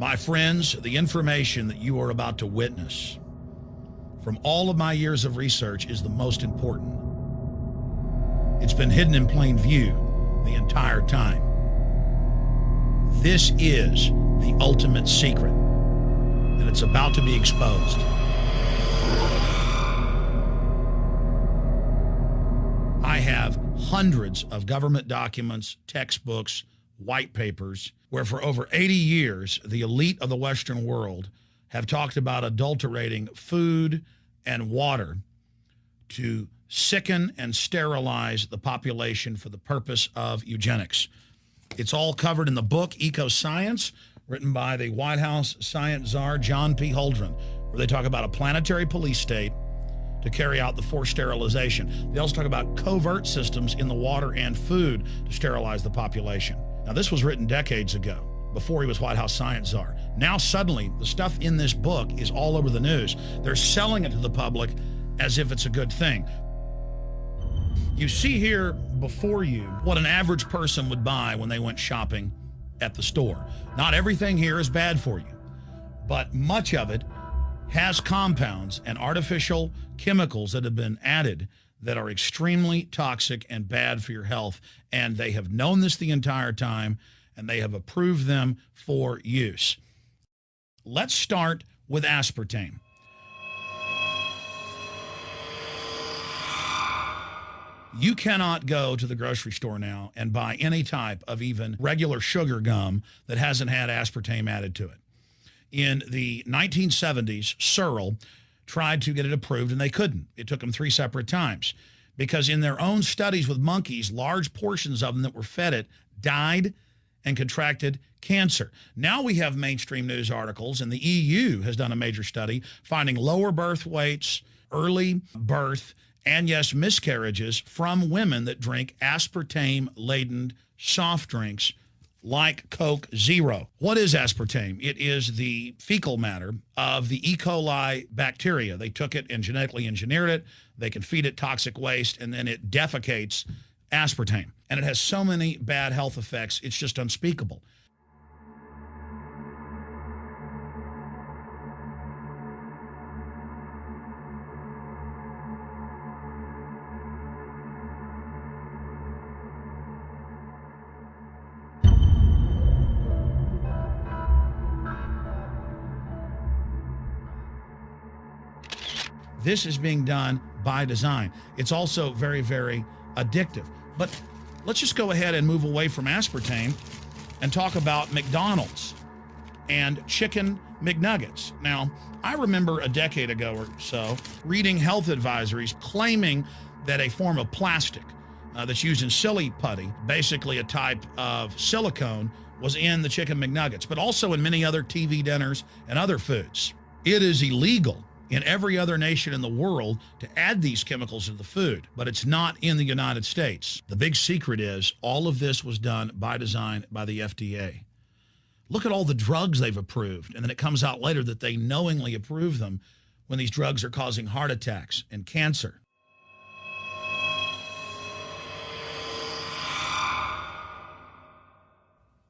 My friends, the information that you are about to witness from all of my years of research is the most important. It's been hidden in plain view the entire time. This is the ultimate secret, and it's about to be exposed. I have hundreds of government documents, textbooks, white papers, where for over 80 years, the elite of the Western world have talked about adulterating food and water to sicken and sterilize the population for the purpose of eugenics. It's all covered in the book, Eco-Science, written by the White House science czar, John P. Holdren, where they talk about a planetary police state to carry out the forced sterilization. They also talk about covert systems in the water and food to sterilize the population. Now, this was written decades ago, before he was White House science czar. Now, suddenly, the stuff in this book is all over the news. They're selling it to the public as if it's a good thing. You see here before you what an average person would buy when they went shopping at the store. Not everything here is bad for you, but much of it has compounds and artificial chemicals that have been added that are extremely toxic and bad for your health. And they have known this the entire time, and they have approved them for use. Let's start with aspartame. You cannot go to the grocery store now and buy any type of even regular sugar gum that hasn't had aspartame added to it. In the 1970s, Searle tried to get it approved, and they couldn't. It took them 3 separate times because in their own studies with monkeys, large portions of them that were fed it died and contracted cancer. Now we have mainstream news articles, and the EU has done a major study finding lower birth weights, early birth, and yes, miscarriages from women that drink aspartame-laden soft drinks like Coke Zero. What is aspartame? It is the fecal matter of the E. coli bacteria. They took it and genetically engineered it. They can feed it toxic waste, and then it defecates aspartame. And it has so many bad health effects, it's just unspeakable. This is being done by design. It's also very, very addictive. But let's just go ahead and move away from aspartame and talk about McDonald's and chicken McNuggets. Now, I remember a decade ago or so reading health advisories claiming that a form of plastic that's used in silly putty, basically a type of silicone, was in the chicken McNuggets, but also in many other TV dinners and other foods. It is illegal in every other nation in the world to add these chemicals to the food, but it's not in the United States. The big secret is all of this was done by design by the FDA. Look at all the drugs they've approved, and then it comes out later that they knowingly approve them when these drugs are causing heart attacks and cancer.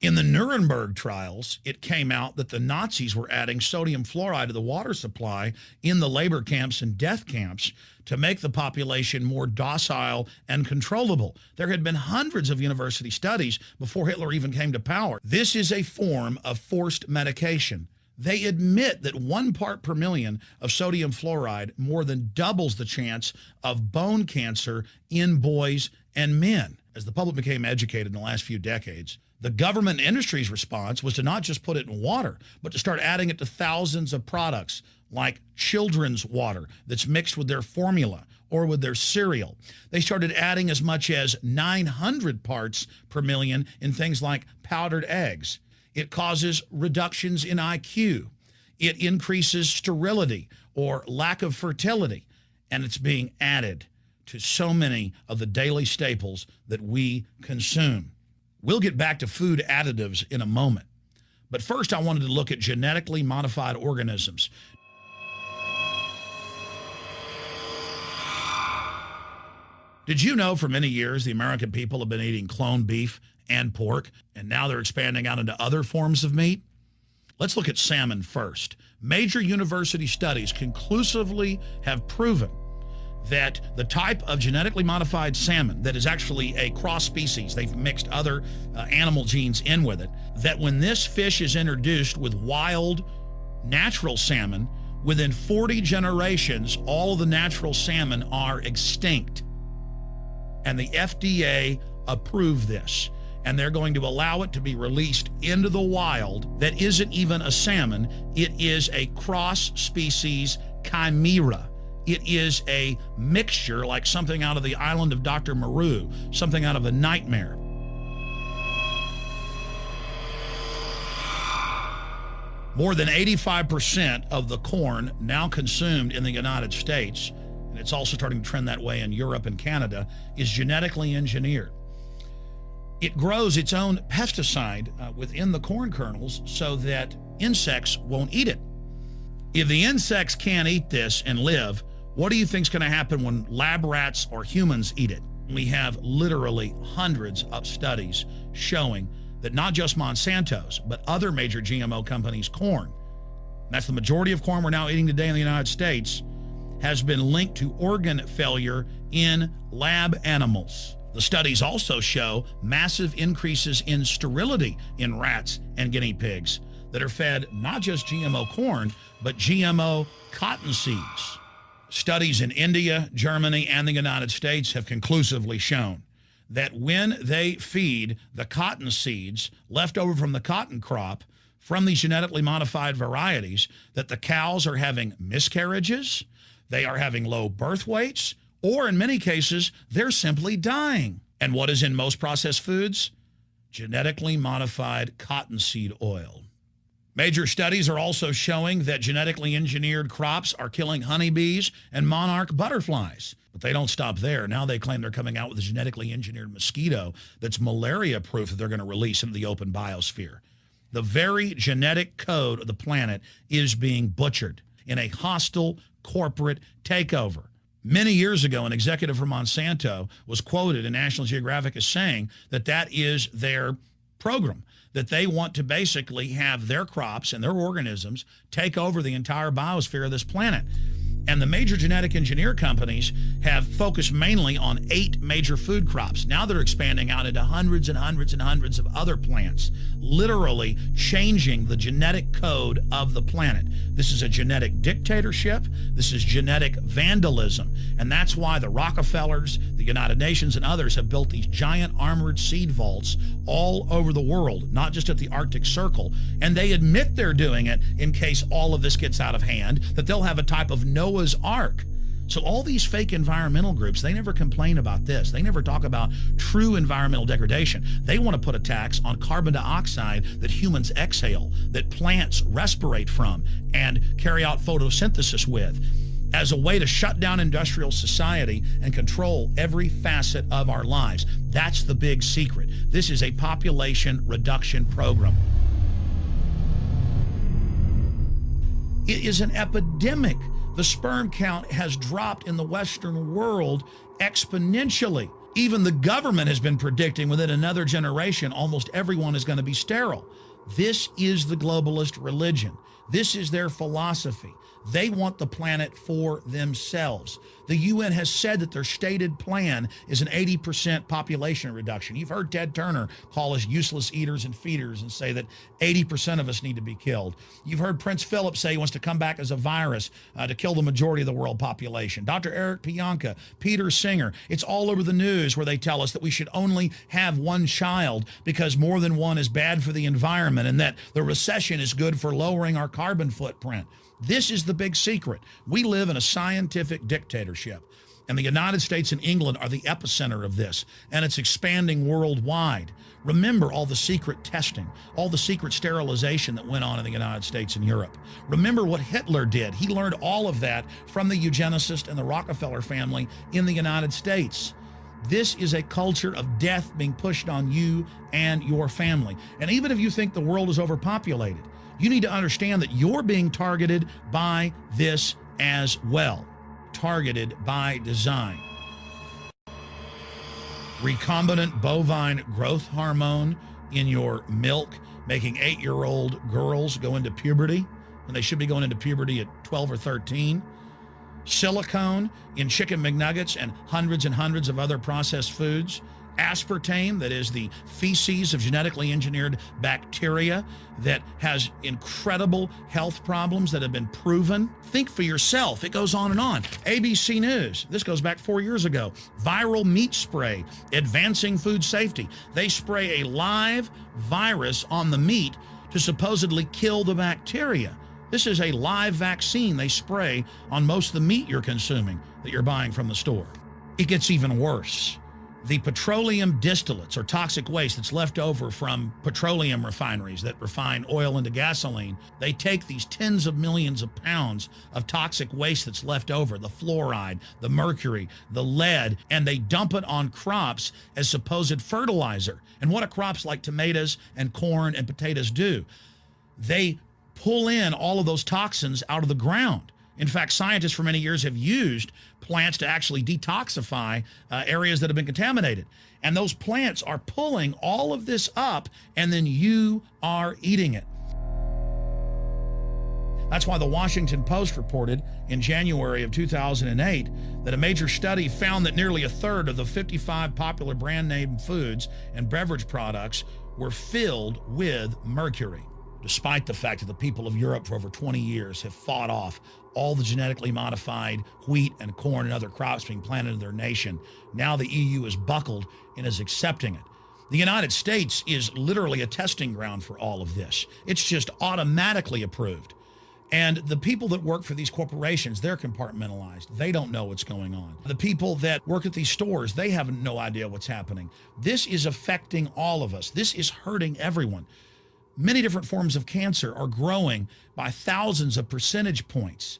In the Nuremberg trials, it came out that the Nazis were adding sodium fluoride to the water supply in the labor camps and death camps to make the population more docile and controllable. There had been hundreds of university studies before Hitler even came to power. This is a form of forced medication. They admit that 1 part per million of sodium fluoride more than doubles the chance of bone cancer in boys and men. As the public became educated in the last few decades, the government and industry's response was to not just put it in water, but to start adding it to thousands of products like children's water that's mixed with their formula or with their cereal. They started adding as much as 900 parts per million in things like powdered eggs. It causes reductions in IQ. It increases sterility or lack of fertility, and it's being added to so many of the daily staples that we consume. We'll get back to food additives in a moment. But first, I wanted to look at genetically modified organisms. Did you know for many years the American people have been eating cloned beef and pork, and now they're expanding out into other forms of meat? Let's look at salmon first. Major university studies conclusively have proven that the type of genetically modified salmon that is actually a cross species, they've mixed other animal genes in with it, that when this fish is introduced with wild natural salmon, within 40 generations, all of the natural salmon are extinct. And the FDA approved this. And they're going to allow it to be released into the wild that isn't even a salmon. It is a cross-species chimera. It is a mixture like something out of the island of Dr. Moreau, something out of a nightmare. More than 85% of the corn now consumed in the United States, and it's also starting to trend that way in Europe and Canada, is genetically engineered. It grows its own pesticide within the corn kernels so that insects won't eat it. If the insects can't eat this and live, what do you think is going to happen when lab rats or humans eat it? We have literally hundreds of studies showing that not just Monsanto's, but other major GMO companies' corn, that's the majority of corn we're now eating today in the United States, has been linked to organ failure in lab animals. The studies also show massive increases in sterility in rats and guinea pigs that are fed not just GMO corn, but GMO cotton seeds. Studies in India, Germany, and the United States have conclusively shown that when they feed the cotton seeds left over from the cotton crop from these genetically modified varieties, that the cows are having miscarriages, they are having low birth weights, or in many cases, they're simply dying. And what is in most processed foods? Genetically modified cottonseed oil. Major studies are also showing that genetically engineered crops are killing honeybees and monarch butterflies. But they don't stop there. Now they claim they're coming out with a genetically engineered mosquito that's malaria-proof that they're going to release into the open biosphere. The very genetic code of the planet is being butchered in a hostile corporate takeover. Many years ago, an executive from Monsanto was quoted in National Geographic as saying that that is their program, that they want to basically have their crops and their organisms take over the entire biosphere of this planet. And the major genetic engineer companies have focused mainly on 8 major food crops. Now they're expanding out into hundreds and hundreds and hundreds of other plants, literally changing the genetic code of the planet. This is a genetic dictatorship. This is genetic vandalism. And that's why the Rockefellers, the United Nations, and others have built these giant armored seed vaults all over the world, not just at the Arctic Circle. And they admit they're doing it in case all of this gets out of hand, that they'll have a type of Noah's Ark. So all these fake environmental groups, they never complain about this. They never talk about true environmental degradation. They want to put a tax on carbon dioxide that humans exhale, that plants respirate from and carry out photosynthesis with, as a way to shut down industrial society and control every facet of our lives. That's the big secret. This is a population reduction program. It is an epidemic. The sperm count has dropped in the Western world exponentially. Even the government has been predicting within another generation, almost everyone is going to be sterile. This is the globalist religion. This is their philosophy. They want the planet for themselves. The UN has said that their stated plan is an 80% population reduction. You've heard Ted Turner call us useless eaters and feeders and say that 80% of us need to be killed. You've heard Prince Philip say he wants to come back as a virus to kill the majority of the world population. Dr. Eric Pianka, Peter Singer, it's all over the news where they tell us that we should only have one child because more than one is bad for the environment and that the recession is good for lowering our carbon footprint. This is the big secret. We live in a scientific dictatorship, and the United States and England are the epicenter of this, and it's expanding worldwide. Remember all the secret testing, all the secret sterilization that went on in the United States and Europe. Remember what Hitler did. He learned all of that from the eugenicist and the Rockefeller family in the United States. This is a culture of death being pushed on you and your family. And even if you think the world is overpopulated, you need to understand that you're being targeted by this as well. Targeted by design. Recombinant bovine growth hormone in your milk making 8-year-old girls go into puberty when they should be going into puberty at 12 or 13. Silicone in chicken McNuggets and hundreds of other processed foods. Aspartame, that is the feces of genetically engineered bacteria that has incredible health problems that have been proven. Think for yourself. It goes on and on. ABC News, this goes back 4 years ago. Viral meat spray, advancing food safety. They spray a live virus on the meat to supposedly kill the bacteria. This is a live vaccine they spray on most of the meat you're consuming that you're buying from the store. It gets even worse. The petroleum distillates, or toxic waste that's left over from petroleum refineries that refine oil into gasoline, they take these tens of millions of pounds of toxic waste that's left over, the fluoride, the mercury, the lead, and they dump it on crops as supposed fertilizer. And what do crops like tomatoes and corn and potatoes do? They pull in all of those toxins out of the ground. In fact, scientists for many years have used plants to actually detoxify areas that have been contaminated. And those plants are pulling all of this up, and then you are eating it. That's why the Washington Post reported in January of 2008 that a major study found that nearly a third of the 55 popular brand name foods and beverage products were filled with mercury. Despite the fact that the people of Europe for over 20 years have fought off all the genetically modified wheat and corn and other crops being planted in their nation, now the EU is buckled and is accepting it. The United States is literally a testing ground for all of this. It's just automatically approved. And the people that work for these corporations, they're compartmentalized. They don't know what's going on. The people that work at these stores, they have no idea what's happening. This is affecting all of us. This is hurting everyone. Many different forms of cancer are growing by thousands of percentage points.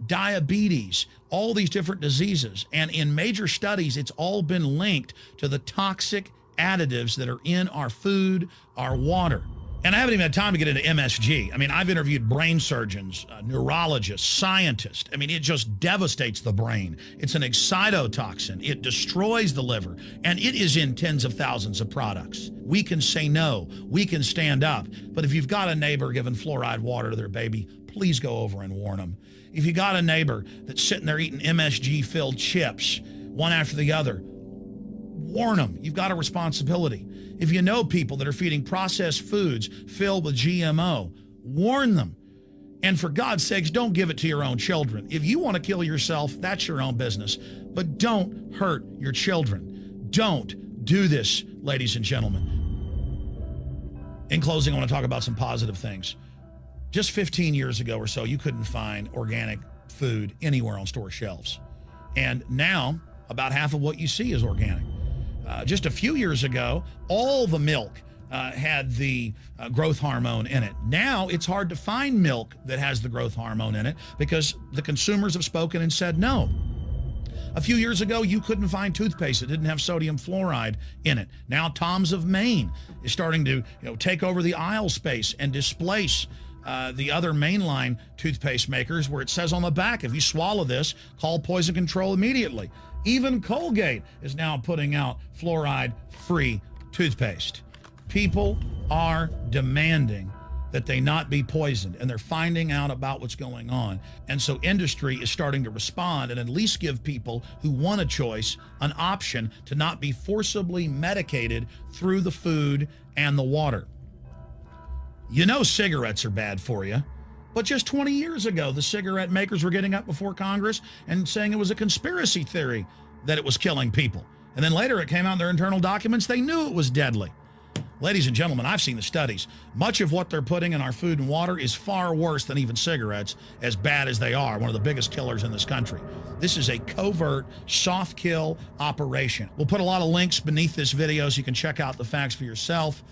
Diabetes, all these different diseases. And in major studies, it's all been linked to the toxic additives that are in our food, our water. And I haven't even had time to get into MSG. I mean, I've interviewed brain surgeons, neurologists, scientists. I mean, it just devastates the brain. It's an excitotoxin. It destroys the liver, and it is in tens of thousands of products. We can say no. We can stand up. But if you've got a neighbor giving fluoride water to their baby, please go over and warn them. If you got a neighbor that's sitting there eating MSG-filled chips, one after the other, warn them. You've got a responsibility. If you know people that are feeding processed foods filled with GMO, warn them. And for God's sakes, don't give it to your own children. If you want to kill yourself, that's your own business. But don't hurt your children. Don't do this, ladies and gentlemen. In closing, I want to talk about some positive things. Just 15 years ago or so, you couldn't find organic food anywhere on store shelves. And now, about half of what you see is organic. Just a few years ago, all the milk had the growth hormone in it. Now it's hard to find milk that has the growth hormone in it because the consumers have spoken and said no. A few years ago, you couldn't find toothpaste that didn't have sodium fluoride in it. Now Tom's of Maine is starting to take over the aisle space and displace the other mainline toothpaste makers, where it says on the back, if you swallow this, call poison control immediately. Even Colgate is now putting out fluoride-free toothpaste. People are demanding that they not be poisoned, and they're finding out about what's going on. And so industry is starting to respond and at least give people who want a choice an option to not be forcibly medicated through the food and the water. You know cigarettes are bad for you. But just 20 years ago, the cigarette makers were getting up before Congress and saying it was a conspiracy theory that it was killing people. And then later it came out in their internal documents, they knew it was deadly. Ladies and gentlemen, I've seen the studies. Much of what they're putting in our food and water is far worse than even cigarettes, as bad as they are, one of the biggest killers in this country. This is a covert, soft kill operation. We'll put a lot of links beneath this video so you can check out the facts for yourself.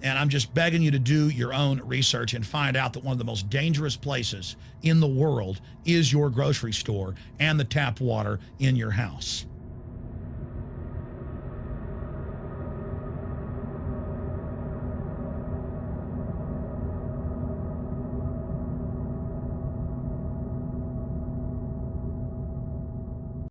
And I'm just begging you to do your own research and find out that one of the most dangerous places in the world is your grocery store and the tap water in your house.